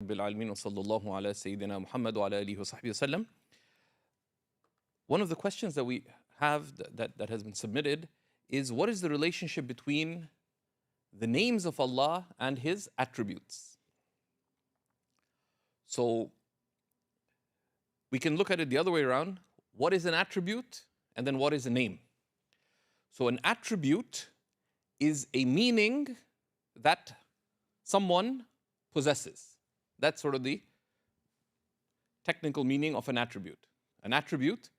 One of the questions that we have that has been submitted is, what is the relationship between the names of Allah and His attributes? So we can look at it the other way around. What is an attribute? And then what is a name? So an attribute is a meaning that someone possesses. That's sort of the technical meaning of an attribute. An attribute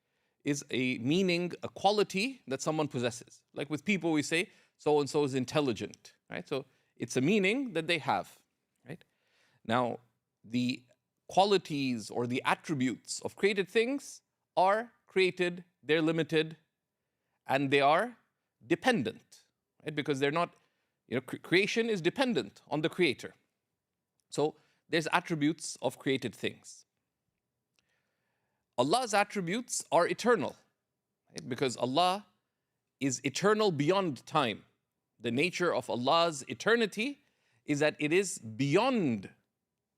is a meaning, a quality that someone possesses. Like with people, we say, so and so is intelligent, right? So it's a meaning that they have, right? Now, the qualities or the attributes of created things are created, they're limited, and they are dependent, right? Because they're not, creation is dependent on the creator. So there's attributes of created things. Allah's attributes are eternal, right? Because Allah is eternal beyond time. The nature of Allah's eternity is that it is beyond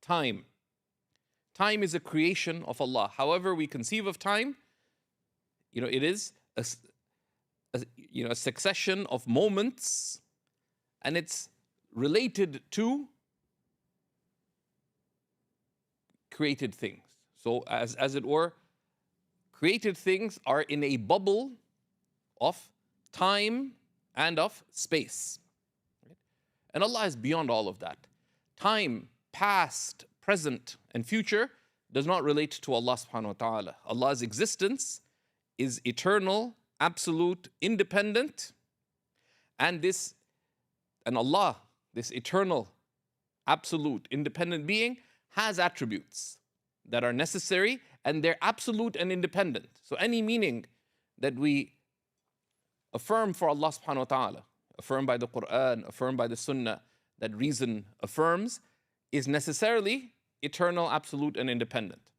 time. Time is a creation of Allah. However we conceive of time, it is a succession of moments, and it's related to created things. So as it were, created things are in a bubble of time and of space. Right? And Allah is beyond all of that. Time, past, present, and future does not relate to Allah subhanahu wa ta'ala. Allah's existence is eternal, absolute, independent, and Allah, this eternal, absolute, independent being, has attributes that are necessary, and they're absolute and independent. So any meaning that we affirm for Allah subhanahu wa ta'ala, affirmed by the Quran, affirmed by the Sunnah, that reason affirms, is necessarily eternal, absolute, and independent.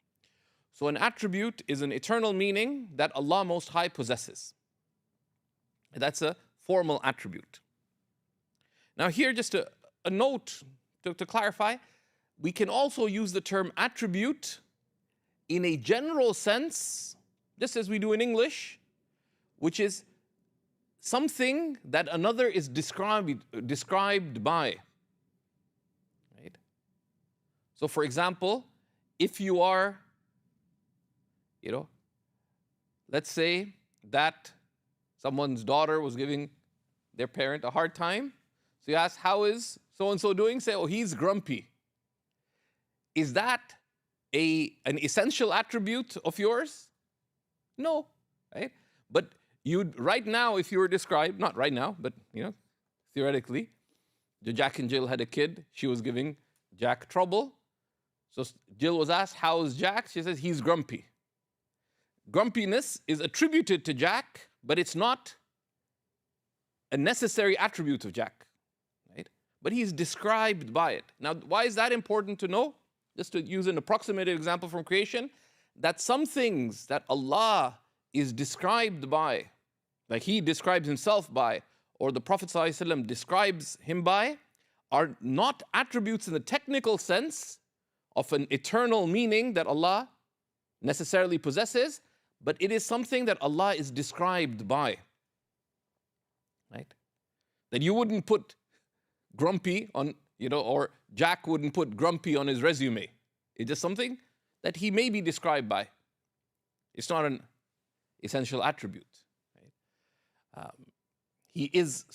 So an attribute is an eternal meaning that Allah Most High possesses. That's a formal attribute. Now here, just a note to clarify, we can also use the term attribute in a general sense, just as we do in English, which is something that another is described by. Right? So for example, if you are, let's say that someone's daughter was giving their parent a hard time. So you ask, how is so-and-so doing? Say, oh, he's grumpy. Is that an essential attribute of yours? No, right? But right now, if you were described, not right now, but theoretically, Jack and Jill had a kid. She was giving Jack trouble. So Jill was asked, how's Jack? She says, he's grumpy. Grumpiness is attributed to Jack, but it's not a necessary attribute of Jack, right? But he's described by it. Now, why is that important to know? Just to use an approximated example from creation, that some things that Allah is described by, like He describes Himself by, or the Prophet ﷺ describes Him by, are not attributes in the technical sense of an eternal meaning that Allah necessarily possesses, but it is something that Allah is described by. Right? That you wouldn't put grumpy on, or Jack wouldn't put grumpy on his resume. It's just something that he may be described by. It's not an essential attribute. Right? He is,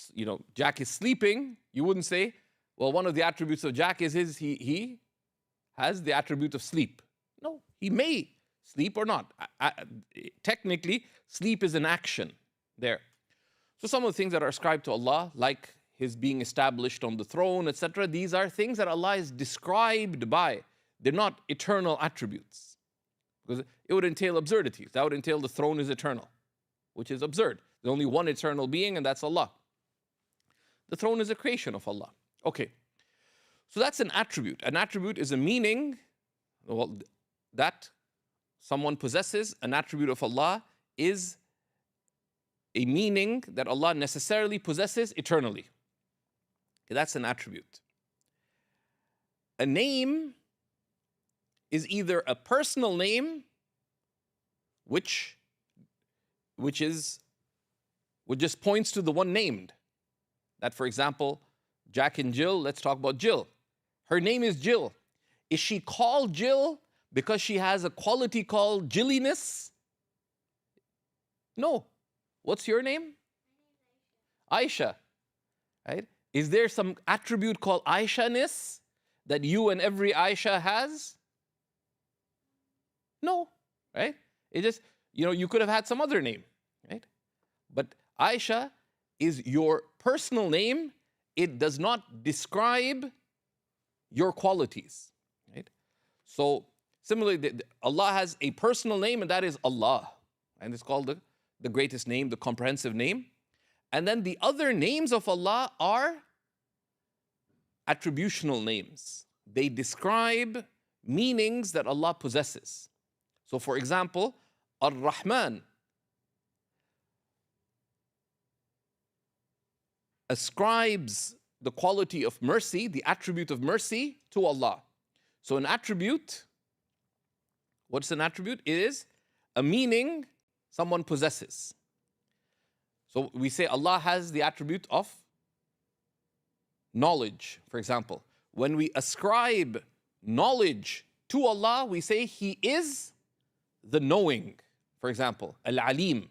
Jack is sleeping. You wouldn't say, well, one of the attributes of Jack is he has the attribute of sleep. No, he may sleep or not. Technically, sleep is an action there. So some of the things that are ascribed to Allah, like His being established on the throne, etc., these are things that Allah is described by. They're not eternal attributes. Because it would entail absurdities. That would entail the throne is eternal, which is absurd. There's only one eternal being, and that's Allah. The throne is a creation of Allah. Okay. So that's an attribute. An attribute is a meaning that someone possesses. An attribute of Allah is a meaning that Allah necessarily possesses eternally. Okay, that's an attribute. A name is either a personal name, which just points to the one named. That, for example, Jack and Jill, let's talk about Jill. Her name is Jill. Is she called Jill because she has a quality called Jilliness? No. What's your name? Aisha. Right? Is there some attribute called Aisha-ness that you and every Aisha has? No. Right? It just, you could have had some other name. Right? But Aisha is your personal name. It does not describe your qualities. Right? So, similarly, Allah has a personal name, and that is Allah. And it's called the greatest name, the comprehensive name. And then the other names of Allah are attributional names. They describe meanings that Allah possesses. So, for example, Ar-Rahman ascribes the quality of mercy, the attribute of mercy, to Allah. So an attribute, what's an attribute? It is a meaning someone possesses. So we say Allah has the attribute of knowledge, for example. When we ascribe knowledge to Allah, we say He is the knowing, for example, Al-Alim.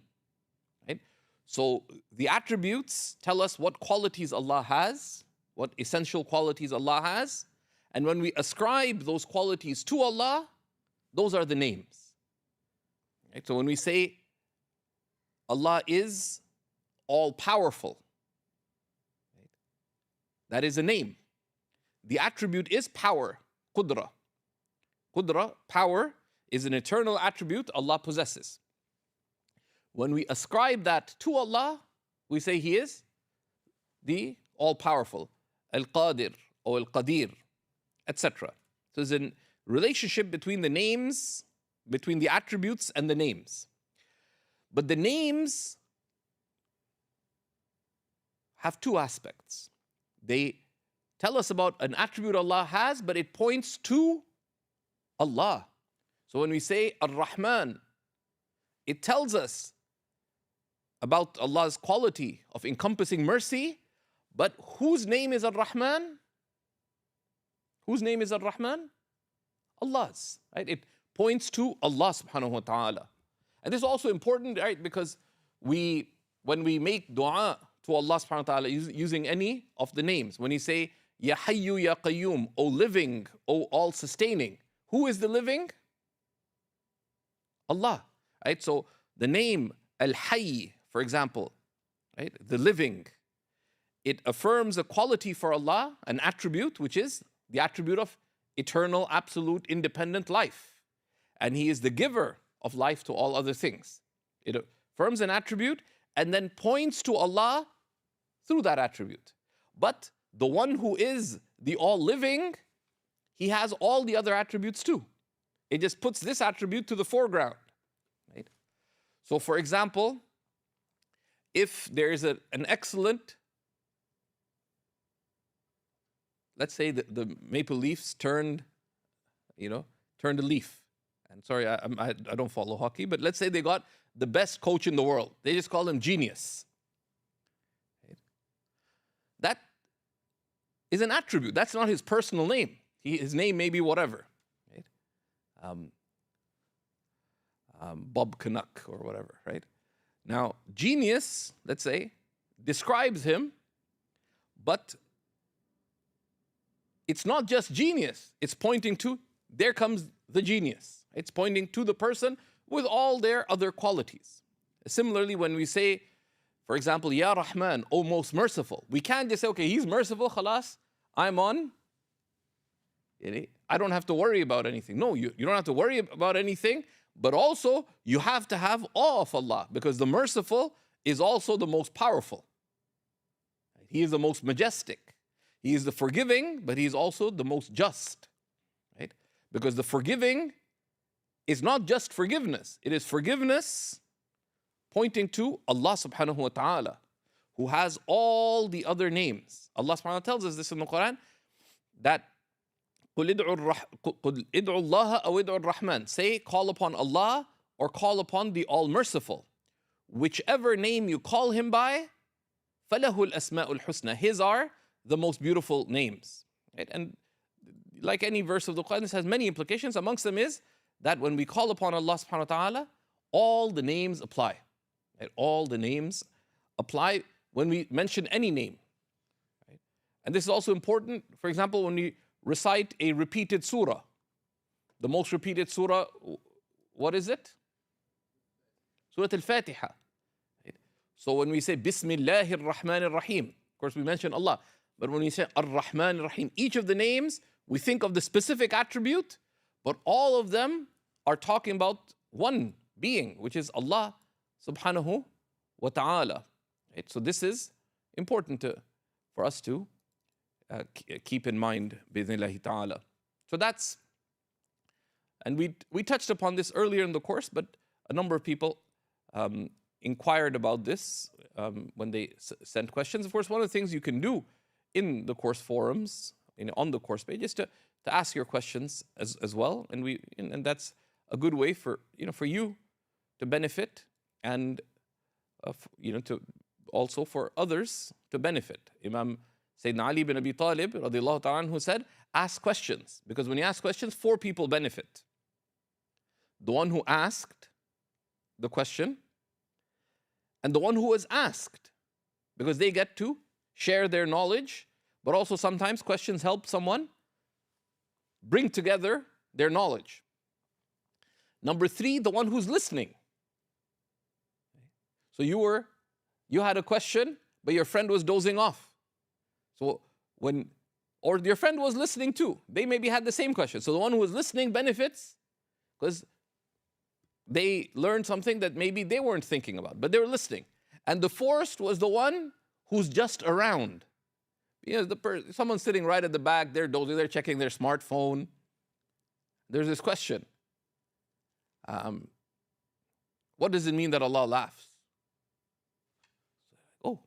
Right? So the attributes tell us what qualities Allah has, what essential qualities Allah has, and when we ascribe those qualities to Allah, those are the names. Right? So when we say Allah is all-powerful, right? That is a name. The attribute is power, qudra. Qudra, power, is an eternal attribute Allah possesses. When we ascribe that to Allah, we say He is the all-powerful, Al-Qadir or Al-Qadir, etc. So there's a relationship between the names, between the attributes and the names. But the names have two aspects. They tell us about an attribute Allah has, but it points to Allah. So when we say Ar-Rahman, it tells us about Allah's quality of encompassing mercy, but whose name is Ar-Rahman? Whose name is Ar-Rahman? Allah's, right? It points to Allah subhanahu wa ta'ala. And this is also important, right? Because when we make dua to Allah subhanahu wa ta'ala using any of the names, when you say, Ya Hayyu Ya Qayyum, O living, O all sustaining, who is the living? Allah, right? So the name Al-Hayy, for example, right? The living, it affirms a quality for Allah, an attribute, which is the attribute of eternal, absolute, independent life. And He is the giver of life to all other things. It affirms an attribute and then points to Allah through that attribute. But the one who is the all-living, He has all the other attributes too. It just puts this attribute to the foreground. Right? So for example, if there is an excellent, let's say the maple leafs turned a leaf. And sorry, I don't follow hockey, but let's say they got the best coach in the world. They just call him genius. Right? That is an attribute. That's not his personal name. His name may be whatever. Right? Bob Canuck or whatever, right? Now, genius, let's say, describes him, but it's not just genius. It's pointing to, there comes the genius. It's pointing to the person with all their other qualities. Similarly, when we say, for example, Ya Rahman, O most merciful, we can't just say, okay, He's merciful, khalas, I'm on. I don't have to worry about anything. No, you don't have to worry about anything, but also you have to have awe of Allah, because the merciful is also the most powerful. He is the most majestic. He is the forgiving, but He is also the most just. Right? Because the forgiving is not just forgiveness. It is forgiveness pointing to Allah subhanahu wa ta'ala, who has all the other names. Allah subhanahu wa ta'ala tells us this in the Quran, that قُلْ ادعوا الله أو ادعوا الرحمن. Say, call upon Allah or call upon the All-Merciful. Whichever name you call Him by, فَلَهُ الْأَسْمَاءُ الْحُسْنَى. His are the most beautiful names. Right? And like any verse of the Quran, this has many implications. Amongst them is that when we call upon Allah subhanahu wa ta'ala, all the names apply. Right? All the names apply when we mention any name. Right? And this is also important, for example, when we recite a repeated surah. The most repeated surah, what is it? Surah Al-Fatiha. Right? So when we say Bismillahir Rahmanir Rahim, of course we mention Allah, but when we say Ar-Rahman Ar-Rahim, each of the names, we think of the specific attribute, but all of them are talking about one being, which is Allah subhanahu wa ta'ala. Right? So this is important for us to keep in mind, bi'idhnillahi ta'ala. So that's, and we touched upon this earlier in the course, but a number of people inquired about this when they sent questions. Of course, one of the things you can do in the course forums, on the course page, is to ask your questions as well, and that's a good way for you to benefit, and to also for others to benefit. Imam Sayyidina Ali bin Abi Talib radiallahu ta'ala anhu said, ask questions, because when you ask questions, 4 people benefit. The one who asked the question, and the one who was asked, because they get to share their knowledge, but also sometimes questions help someone bring together their knowledge. Number 3, the one who's listening. So you had a question, but your friend was dozing off. So or your friend was listening too. They maybe had the same question. So the one who was listening benefits because they learned something that maybe they weren't thinking about, but they were listening. And the 4th was the one who's just around. Someone's sitting right at the back, they're dozing, they're checking their smartphone. There's this question. What does it mean that Allah laughs? Oh,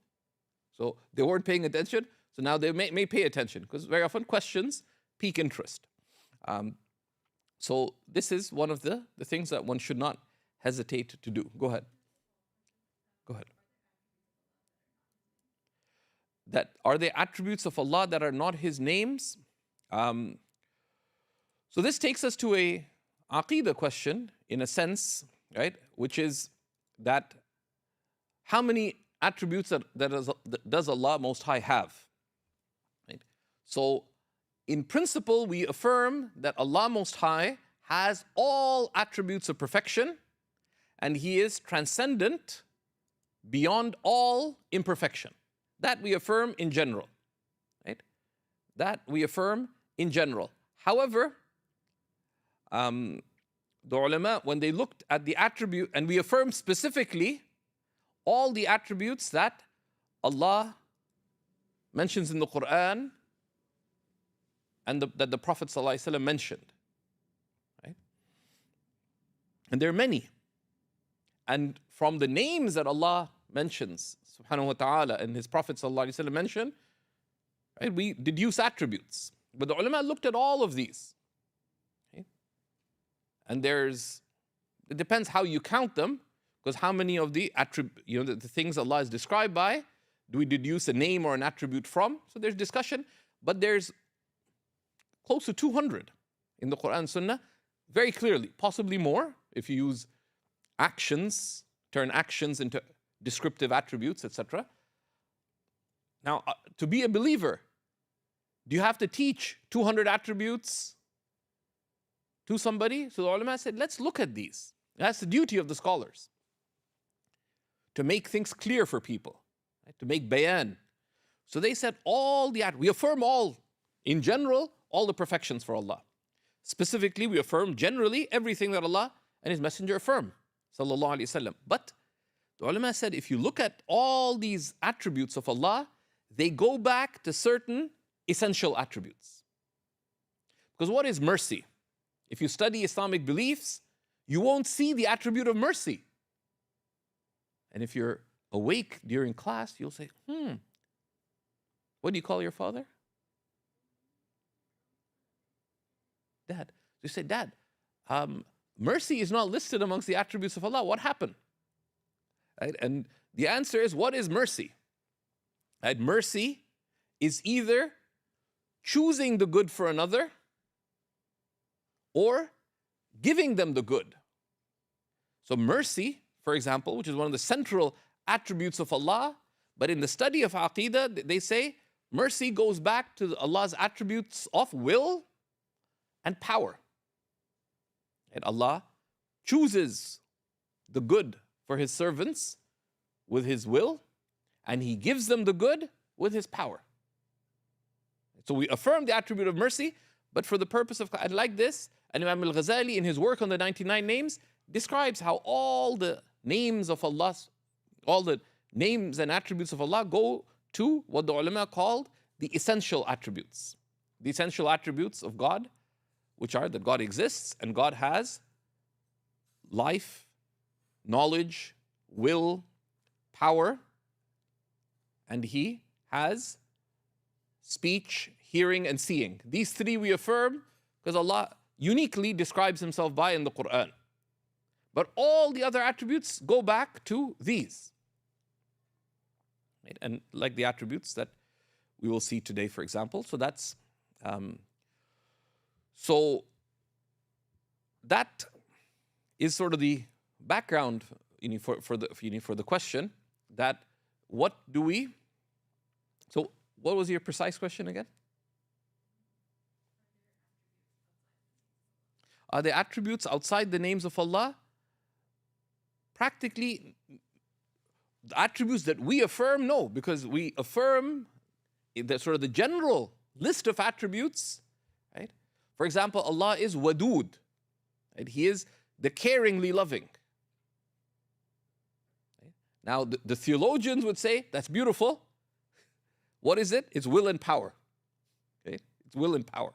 so they weren't paying attention, so now they may pay attention, because very often questions pique interest. So this is one of the things that one should not hesitate to do. Go ahead. That are they attributes of Allah that are not His names? So this takes us to a aqeedah question, in a sense, right? Which is that how many attributes that does Allah Most High have? Right? So in principle, we affirm that Allah Most High has all attributes of perfection, and He is transcendent beyond all imperfection. That we affirm in general, right? That we affirm in general. However, the ulama, when they looked at the attribute, and we affirm specifically all the attributes that Allah mentions in the Quran and that the Prophet ﷺ mentioned, right? And there are many. And from the names that Allah mentions, subhanahu wa ta'ala, and His Prophet ﷺ mentioned, right, we deduce attributes. But the ulama looked at all of these. Okay? And it depends how you count them, because how many of the the things Allah is described by, do we deduce a name or an attribute from? So there's discussion, but there's close to 200 in the Quran and Sunnah, very clearly, possibly more, if you use actions, turn actions into descriptive attributes, etc. Now, to be a believer, do you have to teach 200 attributes to somebody? So the ulama said, let's look at these. That's the duty of the scholars, to make things clear for people, right? To make bayan. So they said we affirm all, in general, all the perfections for Allah. Specifically, we affirm generally everything that Allah and His Messenger affirm, sallallahu alaihi wasallam. But the ulama said, if you look at all these attributes of Allah, they go back to certain essential attributes. Because what is mercy? If you study Islamic beliefs, you won't see the attribute of mercy. And if you're awake during class, you'll say, what do you call your father? Dad. So you say, Dad, mercy is not listed amongst the attributes of Allah. What happened? Right? And the answer is, what is mercy? Right? Mercy is either choosing the good for another or giving them the good. So mercy, for example, which is one of the central attributes of Allah, but in the study of Aqidah, they say mercy goes back to Allah's attributes of will and power. And Allah chooses the good for His servants with His will, and He gives them the good with His power. So we affirm the attribute of mercy, but for the purpose of, and like this, and Imam Ghazali in his work on the 99 names describes how all the names of Allah, all the names and attributes of Allah go to what the ulama called the essential attributes. The essential attributes of God, which are that God exists and God has life, knowledge, will, power, and He has speech, hearing, and seeing. These three we affirm because Allah uniquely describes Himself by in the Quran. But all the other attributes go back to these. Right? And like the attributes that we will see today, for example. So that's that is sort of the background for the question that what do we. So what was your precise question again? Are there attributes outside the names of Allah? Practically, the attributes that we affirm, no, because we affirm the sort of the general list of attributes, right? For example, Allah is wadud, right? He is the caringly loving. Right? Now, the theologians would say, that's beautiful. What is it? It's will and power. Okay? It's will and power.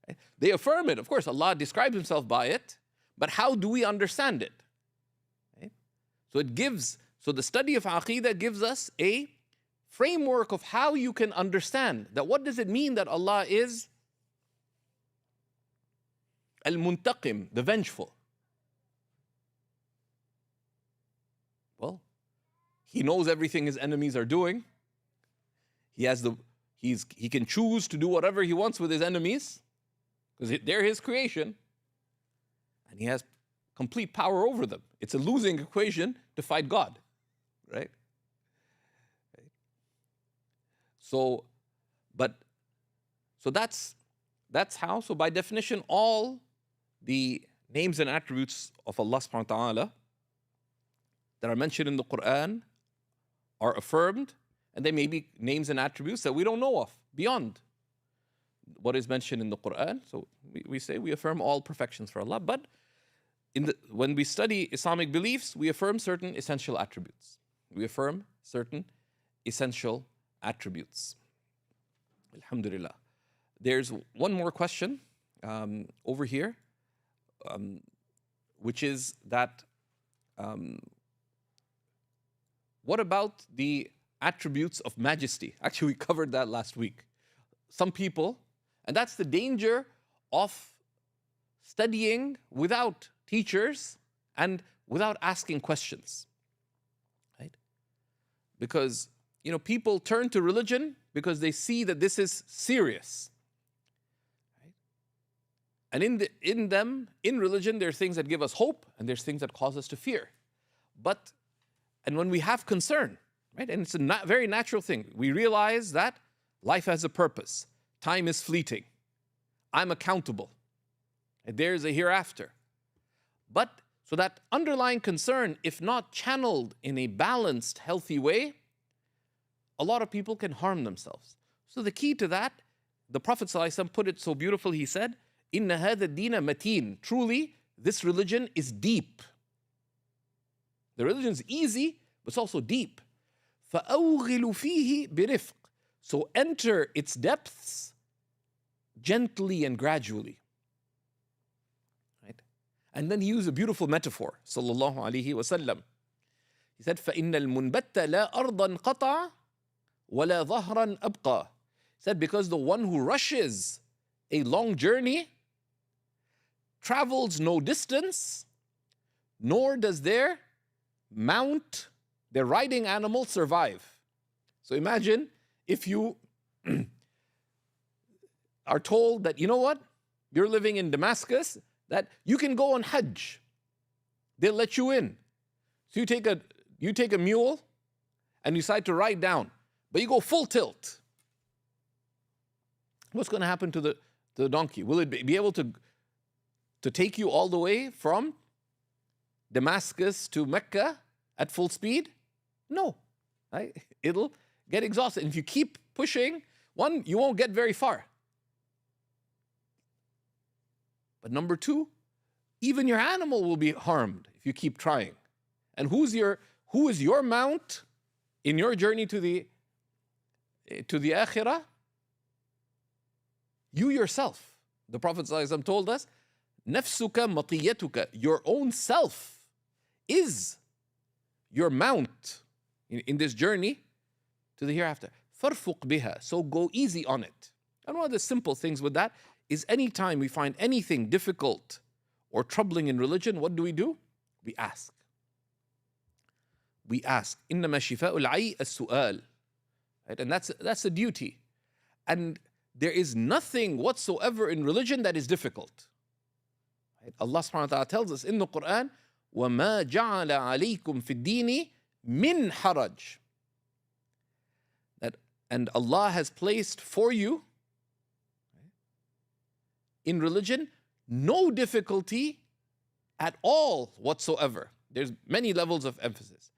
Right? They affirm it. Of course, Allah describes Himself by it, but how do we understand it? Right? So the study of Aqidah gives us a framework of how you can understand that. What does it mean that Allah is al-muntaqim, the vengeful? Well, He knows everything His enemies are doing. He can choose to do whatever He wants with His enemies because they're His creation, and He has complete power over them. It's a losing equation to fight God, right? So that's how. So by definition, all the names and attributes of Allah subhanahu wa ta'ala that are mentioned in the Quran are affirmed, and they may be names and attributes that we don't know of beyond what is mentioned in the Quran. So we say we affirm all perfections for Allah, but when we study Islamic beliefs, we affirm certain essential attributes. We affirm certain essential attributes. Alhamdulillah. There's one more question over here, which is that what about the attributes of majesty? Actually, we covered that last week. Some people, and that's the danger of studying without teachers and without asking questions, right? Because, people turn to religion because they see that this is serious, right? And in religion, there are things that give us hope and there's things that cause us to fear. And when we have concern, right? And it's a very natural thing. We realize that life has a purpose. Time is fleeting. I'm accountable. And there's a hereafter. But so that underlying concern, if not channeled in a balanced, healthy way, a lot of people can harm themselves. So the key to that, the Prophet ﷺ put it so beautiful. He said, "Inna hadha dina mateen." Truly, this religion is deep. The religion is easy, but it's also deep. فَأَوْغِلُ فِيهِ بِرِفْقٍ. So enter its depths gently and gradually. Right? And then he used a beautiful metaphor, sallallahu alaihi wasallam. He said, فَإِنَّ الْمُنْبَتَّ لَا أَرْضًا قَطَعَ وَلَا ظَهْرًا أَبْقَى. He said, because the one who rushes a long journey travels no distance, nor does their riding animal survive. So imagine if you are told that, you know what, you're living in Damascus, that you can go on Hajj. They'll let you in. So you take a mule and you decide to ride down, but you go full tilt. What's going to happen to the donkey? Will it be able to take you all the way from Damascus to Mecca at full speed? No. Right? It'll get exhausted. And if you keep pushing, one, you won't get very far. But number two, even your animal will be harmed if you keep trying. And who is your mount in your journey to the akhirah? You yourself. The Prophet ﷺ told us, Nafsuka matiyatuka, your own self is your mount in this journey to the hereafter. Farfuq biha, so go easy on it. And one of the simple things with that is anytime we find anything difficult or troubling in religion, what do? We ask. We ask. إِنَّمَا شِفَاءُ الْعَيِّ السُّؤَالِ. Right? And that's a duty. And there is nothing whatsoever in religion that is difficult. Right? Allah subhanahu wa ta'ala tells us in the Quran, وَمَا جَعَلَ عَلَيْكُمْ فِي الدِّينِ مِنْ حَرَجٍ. And Allah has placed for you in religion no difficulty at all whatsoever. There's many levels of emphasis.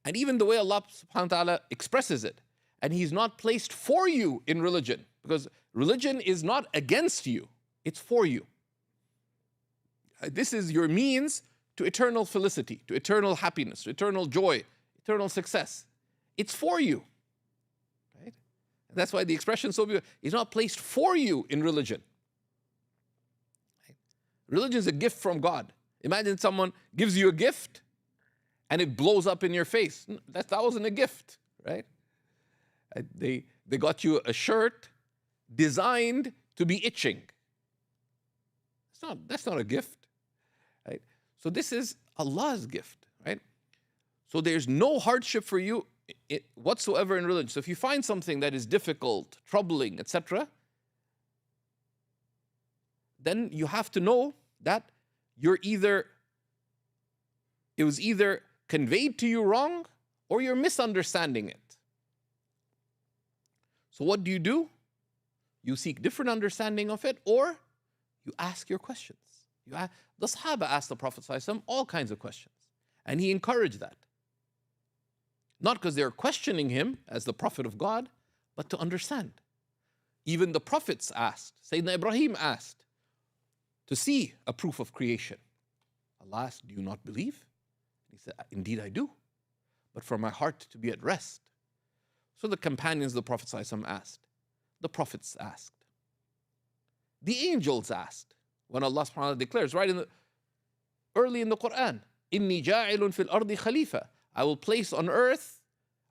And even the way Allah subhanahu wa ta'ala expresses it, and He's not placed for you in religion, because religion is not against you, it's for you. This is your means to eternal felicity, to eternal happiness, to eternal joy, eternal success. It's for you. Right? That's why the expression is so beautiful. It's not placed for you in religion. Right? Religion is a gift from God. Imagine someone gives you a gift and it blows up in your face. That wasn't a gift, right? They got you a shirt designed to be itching. That's not a gift, right? So this is Allah's gift, right? So there's no hardship for you whatsoever in religion. So if you find something that is difficult, troubling, etc., then you have to know that it was either conveyed to you wrong or you're misunderstanding it. So what do? You seek different understanding of it, or you ask your questions. The Sahaba asked the Prophet ﷺ all kinds of questions, and he encouraged that. Not because they were questioning him as the Prophet of God, but to understand. Even the prophets asked. Sayyidina Ibrahim asked to see a proof of creation. Allah asked, do you not believe? He said, indeed I do, but for my heart to be at rest. So the companions of the Prophet ﷺ asked. The prophets asked. The angels asked. When Allah subhanahu wa ta'ala declares, early in the Quran, إِنِّي جَاعِلٌ فِي الْأَرْضِ خَلِيفَةً,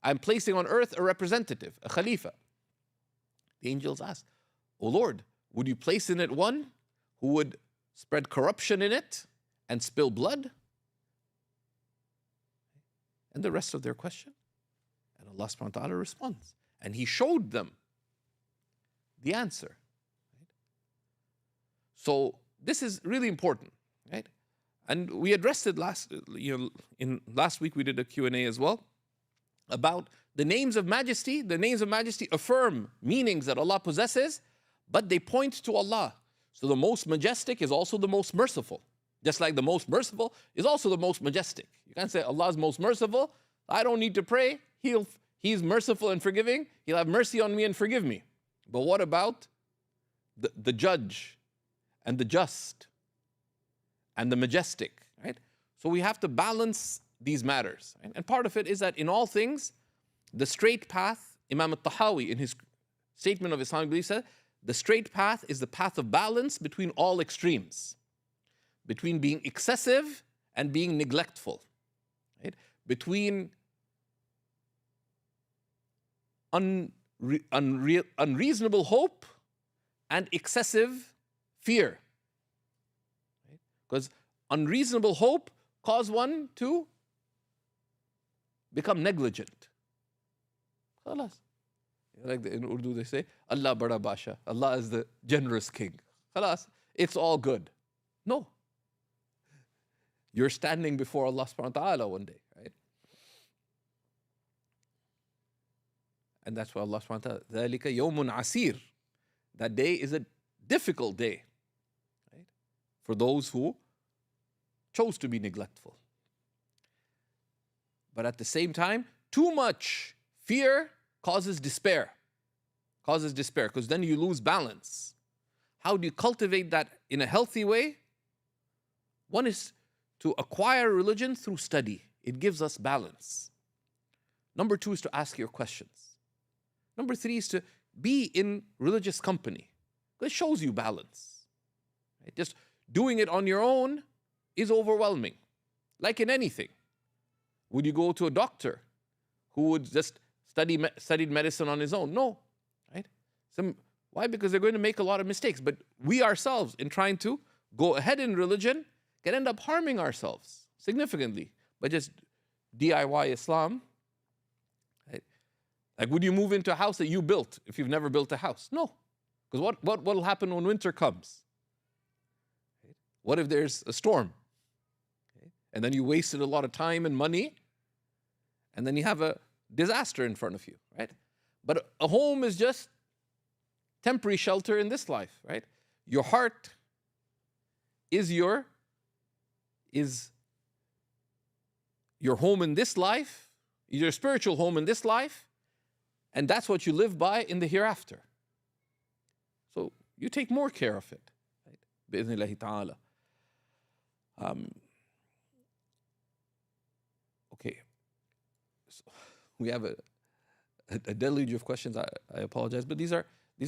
I'm placing on earth a representative, a khalifa. The angels asked, O Lord, would you place in it one who would spread corruption in it and spill blood? And the rest of their question. And Allah subhanahu wa ta'ala responds. And He showed them the answer. Right? So this is really important, right? And we addressed it last week we did a Q&A as well about the names of majesty. The names of majesty affirm meanings that Allah possesses, but they point to Allah. So the most majestic is also the most merciful. Just like the most merciful is also the most majestic. You can't say Allah is most merciful. I don't need to pray. He's merciful and forgiving. He'll have mercy on me and forgive me. But what about the judge and the just and the majestic, right? So we have to balance these matters. Right? And part of it is that in all things, the straight path, Imam al-Tahawi in his statement of Islamic belief said, the straight path is the path of balance between all extremes. Between being excessive and being neglectful. Right? Between unreasonable hope and excessive fear. Because unreasonable hope causes one to become negligent. Khalas. Like in Urdu they say, Allah bada basha. Allah is the generous king. Khalas. It's all good. No. You're standing before Allah subhanahu wa ta'ala one day, right? And that's why Allah subhanahu wa ta'ala, ذَلِكَ يَوْمٌ عَسِيرٌ. That day is a difficult day, right? For those who chose to be neglectful. But at the same time, too much fear causes despair. Causes despair, because then you lose balance. How do you cultivate that in a healthy way? One is to acquire religion through study. It gives us balance. Number two is to ask your questions. Number three is to be in religious company. It shows you balance. Right? Just doing it on your own is overwhelming. Like in anything. Would you go to a doctor who would just studied medicine on his own? No. Right? Why? Because they're going to make a lot of mistakes. But we ourselves, in trying to go ahead in religion, can end up harming ourselves significantly by just DIY Islam. Right? Like, would you move into a house that you built if you've never built a house? No. Because what will happen when winter comes? Right? What if there's a storm? Okay? And then you wasted a lot of time and money, and then you have a disaster in front of you, right? But a home is just temporary shelter in this life, right? Your heart is your home in this life, your spiritual home in this life, and that's what you live by in the hereafter. So you take more care of it, right? Bi-idhnillahi ta'ala. Okay. So we have a deluge of questions. I apologize, but these are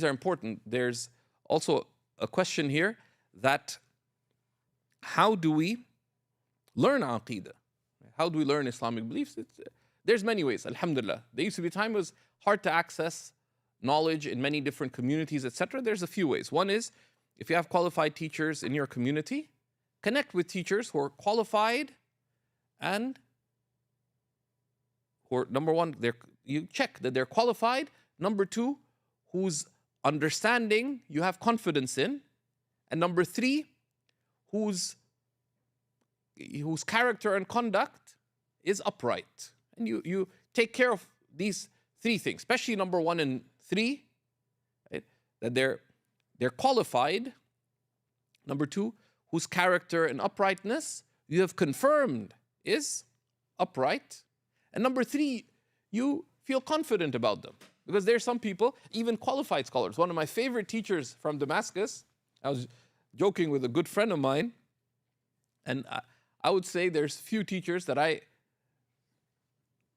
important. There's also a question here that how do we learn Aqeedah? How do we learn Islamic beliefs? There's many ways, alhamdulillah. There used to be a time it was hard to access knowledge in many different communities, etc. There's a few ways. One is, if you have qualified teachers in your community, connect with teachers who are qualified and who are, number one, you check that they're qualified. Number two, whose understanding you have confidence in. And number three, whose character and conduct is upright. And you take care of these three things, especially number one and three, right? That they're qualified. Number two, whose character and uprightness you have confirmed is upright. And number three, you feel confident about them. Because there's some people, even qualified scholars. One of my favorite teachers from Damascus, I was joking with a good friend of mine, and I would say there's few teachers that I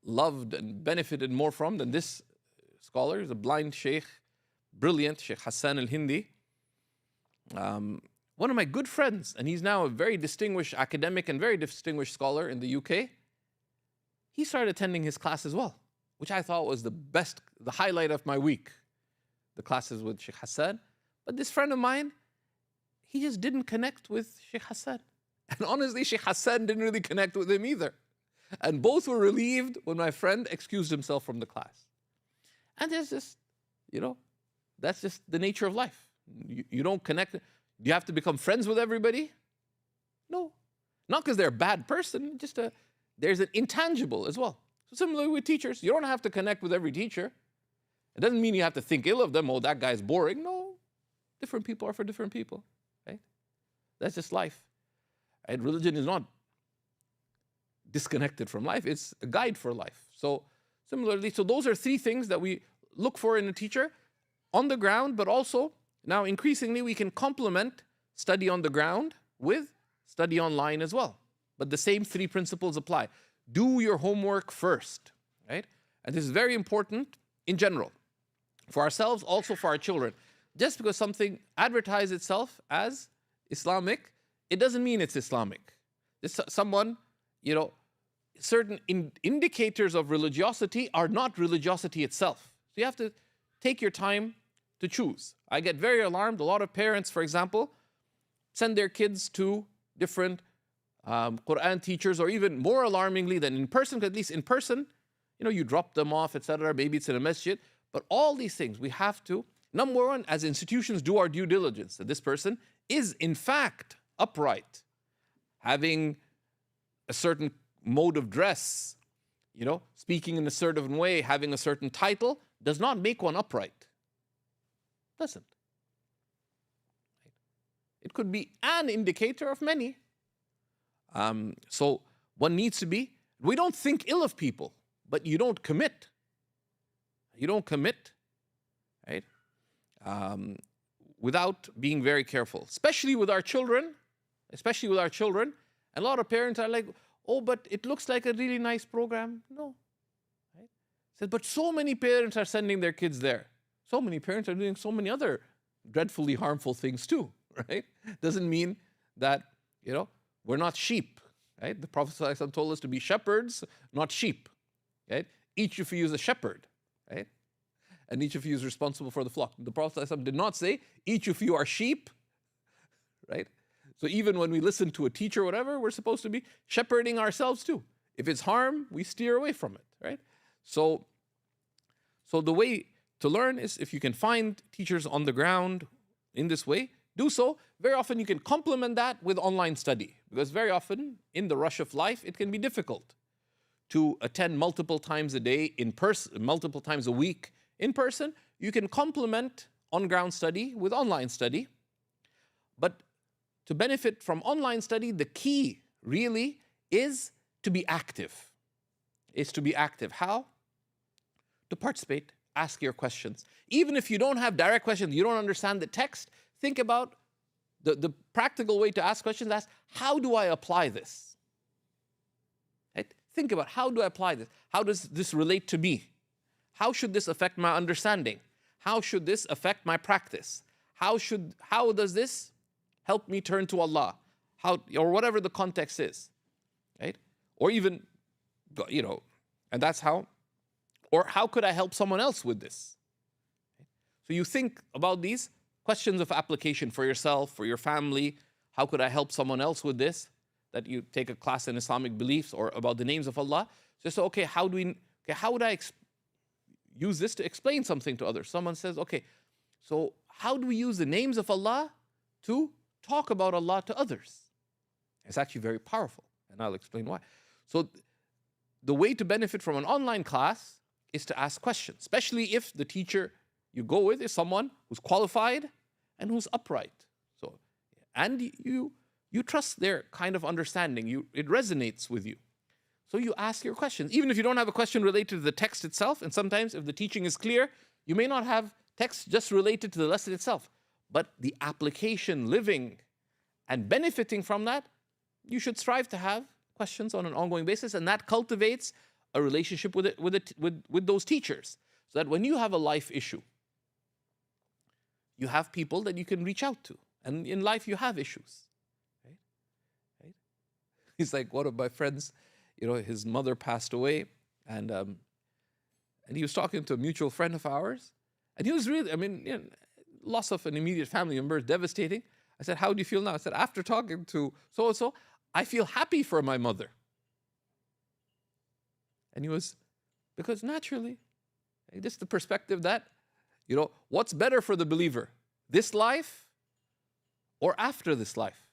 loved and benefited more from than this scholar. He's a blind sheikh, brilliant, Sheikh Hassan al-Hindi. One of my good friends, and he's now a very distinguished academic and very distinguished scholar in the UK. He started attending his class as well, which I thought was the highlight of my week, the classes with Sheikh Hassan. But this friend of mine, he just didn't connect with Sheikh Hassan. And honestly, Sheikh Hassan didn't really connect with him either. And both were relieved when my friend excused himself from the class. And there's just, that's just the nature of life. You don't connect. Do you have to become friends with everybody? No. Not because they're a bad person, just there's an intangible as well. So similarly with teachers, you don't have to connect with every teacher. It doesn't mean you have to think ill of them. Oh, that guy's boring. No. Different people are for different people, right? That's just life. And religion is not disconnected from life. It's a guide for life. So similarly, those are three things that we look for in a teacher on the ground, but also now increasingly we can complement study on the ground with study online as well. But the same three principles apply. Do your homework first, right? And this is very important in general. For ourselves, also for our children. Just because something advertises itself as Islamic, it doesn't mean it's Islamic. Someone, certain indicators of religiosity are not religiosity itself. So you have to take your time to choose. I get very alarmed. A lot of parents, for example, send their kids to different Quran teachers, or even more alarmingly than in person, because at least in person, you drop them off, etc. Maybe it's in a masjid. But all these things, we have to, number one, as institutions, do our due diligence that this person is in fact upright, having a certain mode of dress, speaking in a certain way, having a certain title, does not make one upright. Doesn't. It could be an indicator of many. So one needs to be, we don't think ill of people, but you don't commit. You don't commit, right? Without being very careful, especially with our children. And a lot of parents are like, oh, but it looks like a really nice program. No. Right? Said, but so many parents are sending their kids there. So many parents are doing so many other dreadfully harmful things too, right? Doesn't mean that, we're not sheep, right? The Prophet ﷺ told us to be shepherds, not sheep, right? Each of you is a shepherd, right? And each of you is responsible for the flock. The Prophet ﷺ did not say, each of you are sheep, right? So even when we listen to a teacher or whatever, we're supposed to be shepherding ourselves too. If it's harm, we steer away from it, right? So the way to learn is, if you can find teachers on the ground in this way, do so. Very often you can complement that with online study, because very often in the rush of life, it can be difficult to attend multiple times a day in person, multiple times a week in person. You can complement on-ground study with online study. But to benefit from online study, the key really is to be active. How? To participate, ask your questions. Even if you don't have direct questions, you don't understand the text, think about the practical way to ask questions. Ask, how do I apply this? Right? Think about, how do I apply this? How does this relate to me? How should this affect my understanding? How should this affect my practice? How does this help me turn to Allah? Or whatever the context is, right? Or even, and that's how. Or how could I help someone else with this? So you think about these questions of application for yourself, for your family. How could I help someone else with this? That you take a class in Islamic beliefs or about the names of Allah. So okay, how would I use this to explain something to others? Someone says, okay, so how do we use the names of Allah to talk about Allah to others? It's actually very powerful, and I'll explain why. So the way to benefit from an online class is to ask questions, especially if the teacher you go with is someone who's qualified and who's upright. So, and you trust their kind of understanding. It resonates with you. So you ask your questions, even if you don't have a question related to the text itself. And sometimes if the teaching is clear, you may not have text just related to the lesson itself. But the application, living and benefiting from that, you should strive to have questions on an ongoing basis. And that cultivates a relationship with those teachers. So that when you have a life issue, you have people that you can reach out to. And in life, you have issues. Right? He's like, one of my friends, his mother passed away, and he was talking to a mutual friend of ours, and he was really, loss of an immediate family member is devastating. I said, how do you feel now? I said, after talking to so-and-so, I feel happy for my mother. And he was, because naturally, just the perspective that, what's better for the believer, this life or after this life?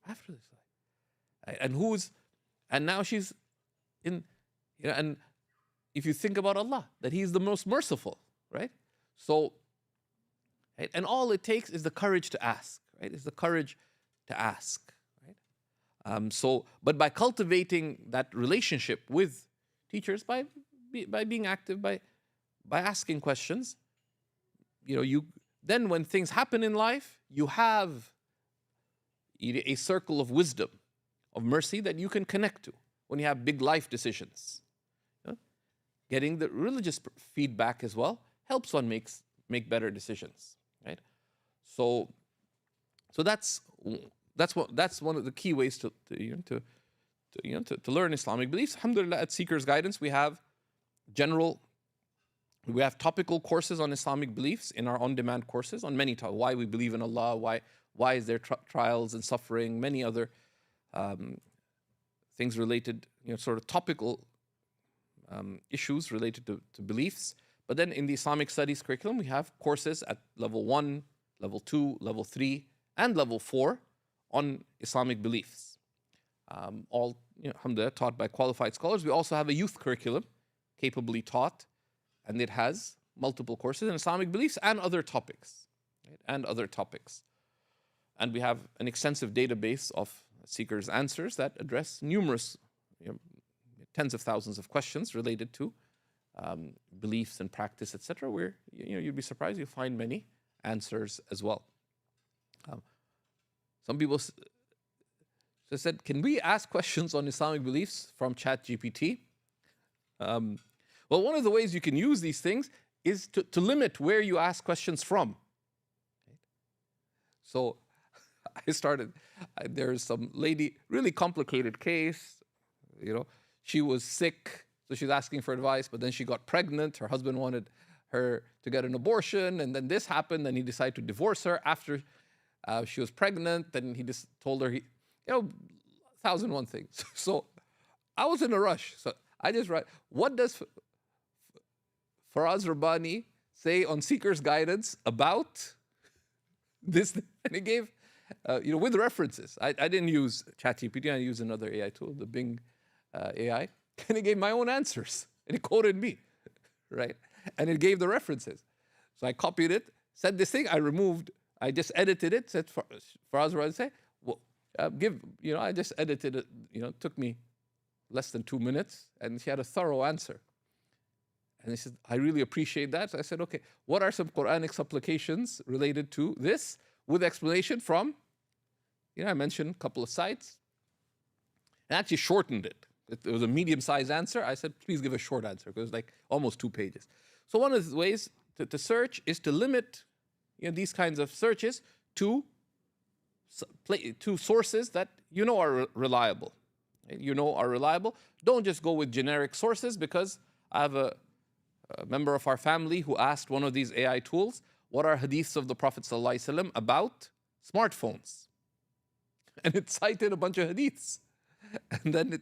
After this life. And now she's in, and if you think about Allah, that He's the most merciful, right? So, right? And all it takes is the courage to ask, right? It's the courage to ask, right? But by cultivating that relationship with teachers, by being active, by asking questions, then when things happen in life, you have a circle of wisdom, of mercy that you can connect to when you have big life decisions. Getting the religious feedback as well helps one make better decisions, right? So that's one of the key ways to learn Islamic beliefs. Alhamdulillah, at Seeker's Guidance, we have topical courses on Islamic beliefs in our on-demand courses on many topics. Why we believe in Allah, why why is there trials and suffering, many other things related, sort of topical issues related to beliefs. But then in the Islamic studies curriculum, we have courses at level 1, level 2, level 3, and level 4 on Islamic beliefs. All, alhamdulillah, taught by qualified scholars. We also have a youth curriculum, capably taught, and it has multiple courses in Islamic beliefs and other topics, right? And we have an extensive database of seekers' answers that address numerous, tens of thousands of questions related to beliefs and practice, etc. Where you'd be surprised, you'll find many answers as well. Some people said, can we ask questions on Islamic beliefs from ChatGPT? Well, one of the ways you can use these things is to limit where you ask questions from. So there's some lady, really complicated case, she was sick, so she's asking for advice, but then she got pregnant, her husband wanted her to get an abortion, and then this happened, and he decided to divorce her after she was pregnant, and he just told her, 1,001 things. So I was in a rush, so I just write, what does Faraz Rabbani say on Seeker's Guidance about this? And he gave, with references. I didn't use ChatGPT, I used another AI tool, the Bing AI, and he gave my own answers, and he quoted me, right? And it gave the references. So I copied it, said this thing, I just edited it, said Faraz Rabbani say, well, I just edited it, it took me less than 2 minutes, and she had a thorough answer. And he said, I really appreciate that. So I said, okay, what are some Quranic supplications related to this, with explanation from, I mentioned a couple of sites, and actually shortened it. It was a medium-sized answer. I said, please give a short answer, because it was like almost 2 pages. So one of the ways to search is to limit these kinds of searches to sources that are reliable. Are reliable. Don't just go with generic sources, because I have a member of our family who asked one of these AI tools, what are hadiths of the Prophet ﷺ about smartphones? And it cited a bunch of hadiths. And then it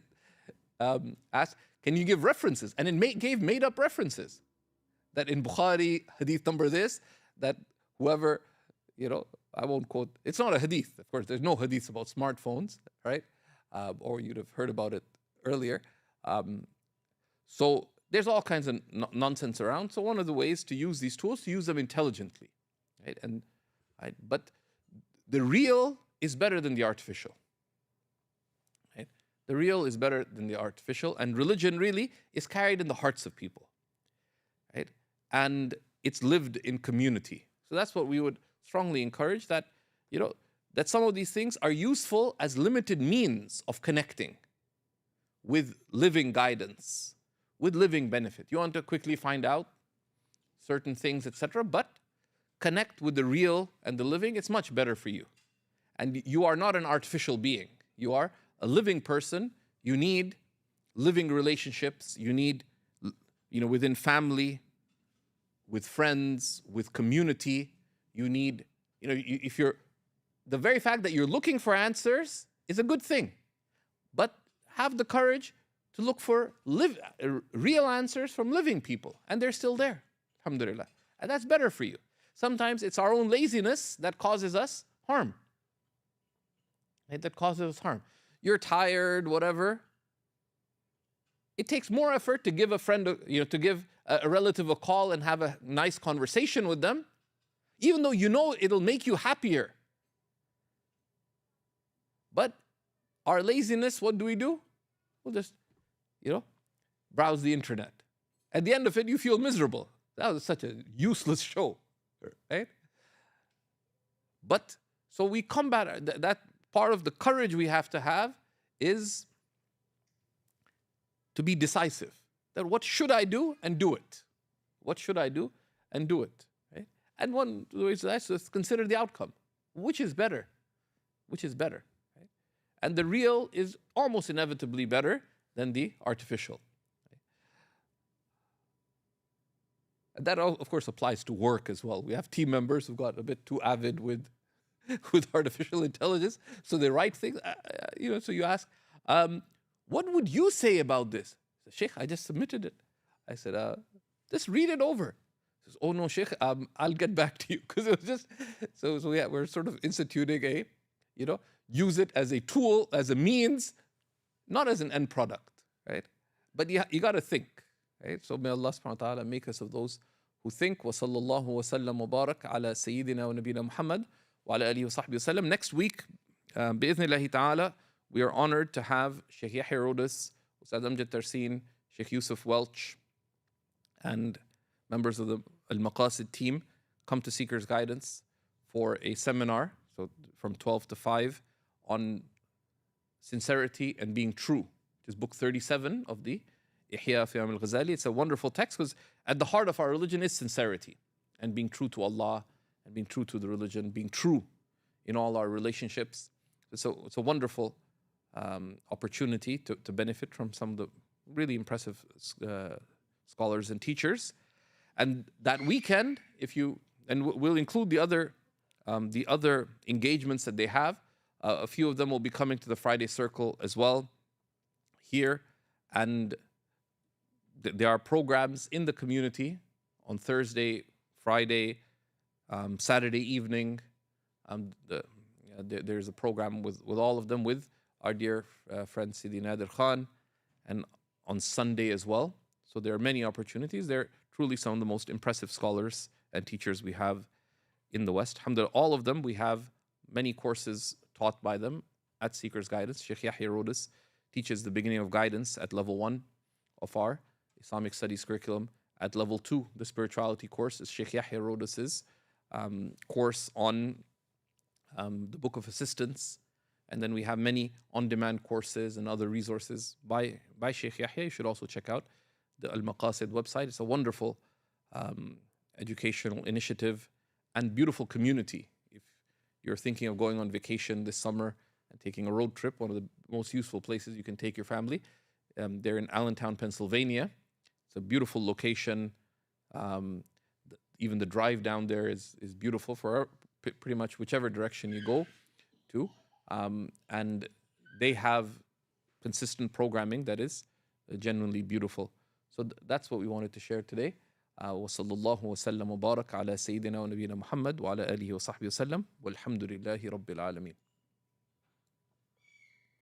asked, can you give references? And it gave made-up references. That in Bukhari, hadith number this, that whoever, I won't quote, it's not a hadith, of course, there's no hadiths about smartphones, right? Or you'd have heard about it earlier. So there's all kinds of nonsense around. So one of the ways to use these tools, to use them intelligently, right? But the real is better than the artificial. Right? The real is better than the artificial, and religion really is carried in the hearts of people, right? And it's lived in community. So that's what we would strongly encourage, that that some of these things are useful as limited means of connecting with living guidance, with living benefit. You want to quickly find out certain things, etc., but connect with the real and the living, it's much better for you. And you are not an artificial being. You are a living person. You need living relationships. You need, within family, with friends, with community. You need, the very fact that you're looking for answers is a good thing. But have the courage to look for real answers from living people. And they're still there, alhamdulillah. And that's better for you. Sometimes it's our own laziness that causes us harm. Right? That causes us harm. You're tired, whatever. It takes more effort to give a friend, to give a relative a call and have a nice conversation with them, even though it'll make you happier. But our laziness, what do? We'll just, browse the internet. At the end of it, you feel miserable. That was such a useless show, right? But, so we combat that. Part of the courage we have to have is to be decisive. That what should I do, and do it. What should I do, and do it, right? And one of the ways is consider the outcome. Which is better? Which is better, right? And the real is almost inevitably better than the artificial. Right? And that, of course, applies to work as well. We have team members who got a bit too avid with with artificial intelligence. So they write things, so you ask, what would you say about this? I said, Sheikh, I just submitted it. I said, just read it over. He says, oh no, Sheikh, I'll get back to you. Because it was just, so yeah, we're sort of instituting use it as a tool, as a means, not as an end product, right? But you got to think, right? So may Allah subhanahu wa ta'ala make us of those who think. Wa sallallahu wa sallam wa barak ala sayyidina wa nabina Muhammad wa ala alihi wa sahbihi wa sallam. Next week, bi'ithnillahi ta'ala, we are honored to have Sheikh Yahya Rodis, Ustad Amjad Tarsin, Sheikh Yusuf Welch, and members of the Al-Maqasid team come to Seeker's Guidance for a seminar, so from 12 to 5, on sincerity and being true, which is book 37 of the Ihya fi Imam Ghazali. It's a wonderful text because at the heart of our religion is sincerity and being true to Allah and being true to the religion, being true in all our relationships. So it's a wonderful opportunity to benefit from some of the really impressive scholars and teachers. And that weekend, we'll include the other engagements that they have. A few of them will be coming to the Friday Circle as well here. And there are programs in the community on Thursday, Friday, Saturday evening. There's a program with all of them with our dear friend Sidi Nadir Khan, and on Sunday as well. So there are many opportunities. They're truly some of the most impressive scholars and teachers we have in the West. Alhamdulillah, all of them, we have many courses taught by them at Seeker's Guidance. Sheikh Yahya Rodis teaches the beginning of guidance at level 1 of our Islamic studies curriculum. At level 2, the spirituality course is Sheikh Yahya Rodis's course on the Book of Assistance. And then we have many on-demand courses and other resources by Sheikh Yahya. You should also check out the Al-Maqasid website. It's a wonderful educational initiative and beautiful community. If you're thinking of going on vacation this summer and taking a road trip, one of the most useful places you can take your family. They're in Allentown, Pennsylvania. It's a beautiful location. Even the drive down there is beautiful for pretty much whichever direction you go to. And they have consistent programming that is genuinely beautiful. So that's what we wanted to share today. وصلى الله وسلم وبارك على سيدنا ونبينا محمد وعلى آله وصحبه وسلم والحمد لله رب العالمين.